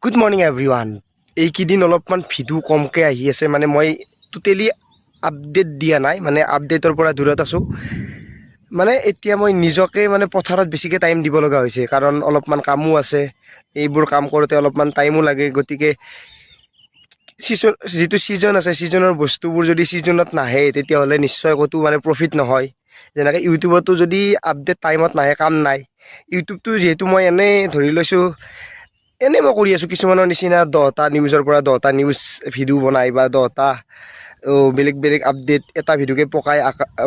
Good morning everyone. এইকেইদিন অলপমান video' কমকৈ আহি আছে, মানে মই টোটেলি আপডেট দিয়া নাই, মানে আপডেটৰ পৰা দূৰত আছোঁ। মানে এতিয়া মই নিজকে মানে পথাৰত বেছিকৈ টাইম দিব লগা হৈছে, কাৰণ অলপমান কামো আছে। এইবোৰ কাম কৰোঁতে অলপমান টাইমো লাগে, গতিকে যিটো ছিজন আছে, ছিজনৰ বস্তুবোৰ যদি ছিজনত নাহে তেতিয়াহ'লে নিশ্চয় ক'তো মানে প্ৰফিট নহয়। যেনেকৈ ইউটিউবতো যদি আপডেট টাইমত নাহে, কাম নাই। ইউটিউবটো যিহেতু মই এনেই ধৰি লৈছোঁ, এনেই মই কৰি আছোঁ কিছুমানৰ নিচিনা 10টা নিউজৰ পৰা 10টা নিউজ ভিডিঅ' বনাই বা 10টা বেলেগ বেলেগ আপডেট এটা ভিডিঅ'কে পকাই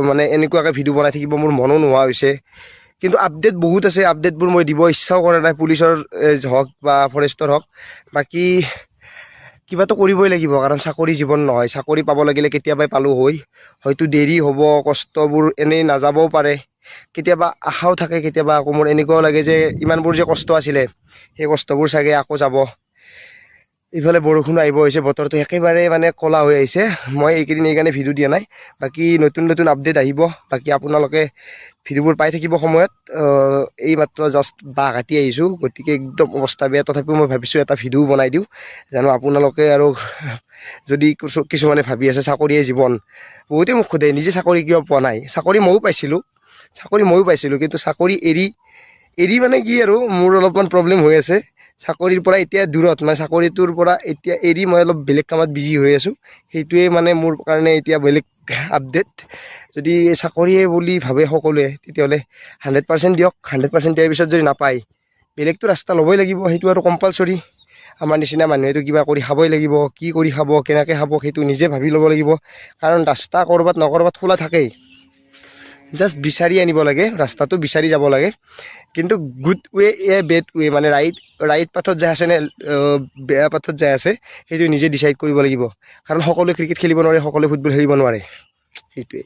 মানে এনেকুৱাকৈ ভিডিঅ' বনাই থাকিব মোৰ মনো নোহোৱা হৈছে। কিন্তু আপডেট বহুত আছে, আপডেটবোৰ মই দিব ইচ্ছাও কৰা নাই, পুলিচৰ হওক বা ফৰেষ্টৰ হওক। বাকী কিবাটো কৰিবই লাগিব, কাৰণ চাকৰি জীৱন নহয়। চাকৰি পাব লাগিলে কেতিয়াবাই পালোঁ হয়, হয়তো দেৰি হ'ব, কষ্টবোৰ এনেই নাযাবও পাৰে। কেতিয়াবা আশাও থাকে, কেতিয়াবা আকৌ মোৰ এনেকুৱাও লাগে যে ইমানবোৰ যে কষ্ট আছিলে সেই কষ্টবোৰ চাগে আকৌ যাব। ইফালে বৰষুণ আহিব হৈছে, বতৰটো একেবাৰে মানে ক'লা হৈ আহিছে। মই এইকেইদিন এইকাৰণে ভিডিঅ' দিয়া নাই। বাকী নতুন নতুন আপডেট আহিব, বাকী আপোনালোকে ভিডিঅ'বোৰ পাই থাকিব সময়ত। এই মাত্ৰ জাষ্ট বাঁহ কাটি আহিছোঁ, গতিকে একদম অৱস্থা বেয়া। তথাপিও মই ভাবিছোঁ এটা ভিডিঅ' বনাই দিওঁ, জানো আপোনালোকে আৰু যদি কিছুমানে ভাবি আছে চাকৰিয়ে জীৱন। বহুতেই মোক সোধে নিজে চাকৰি কিয় পোৱা নাই। চাকৰি ময়ো পাইছিলোঁ, কিন্তু চাকৰি এৰি মানে কি আৰু মোৰ অলপমান প্ৰব্লেম হৈ আছে। চাকৰিৰ পৰা এতিয়া দূৰত, মানে চাকৰিটোৰ পৰা এতিয়া এৰি মই অলপ বেলেগ কামত বিজি হৈ আছোঁ। সেইটোৱে মানে মোৰ কাৰণে এতিয়া বেলেগ আপডেট। যদি চাকৰিয়ে বুলি ভাবে সকলোৱে, তেতিয়াহ'লে 100% দিয়ক। 100% দিয়াৰ পিছত যদি নাপায়, বেলেগটো ৰাস্তা ল'বই লাগিব, সেইটো আৰু কম্পালচৰি। আমাৰ নিচিনা মানুহেতো কিবা কৰি খাবই লাগিব। কি কৰি খাব, কেনেকৈ খাব, সেইটো নিজে ভাবি ল'ব লাগিব। কাৰণ ৰাস্তা ক'ৰবাত নক'ৰবাত খোলা থাকেই, জাষ্ট বিচাৰি আনিব লাগে, ৰাস্তাটো বিচাৰি যাব লাগে। কিন্তু গুড ৱে বেড ৱে, মানে ৰাইট পাথত যাই আছে নে বেয়া পাথত যাই আছে, সেইটো নিজে ডিচাইড কৰিব লাগিব। কাৰণ সকলোৱে ক্ৰিকেট খেলিব নোৱাৰে, সকলোৱে ফুটবল খেলিব নোৱাৰে, সেইটোৱে।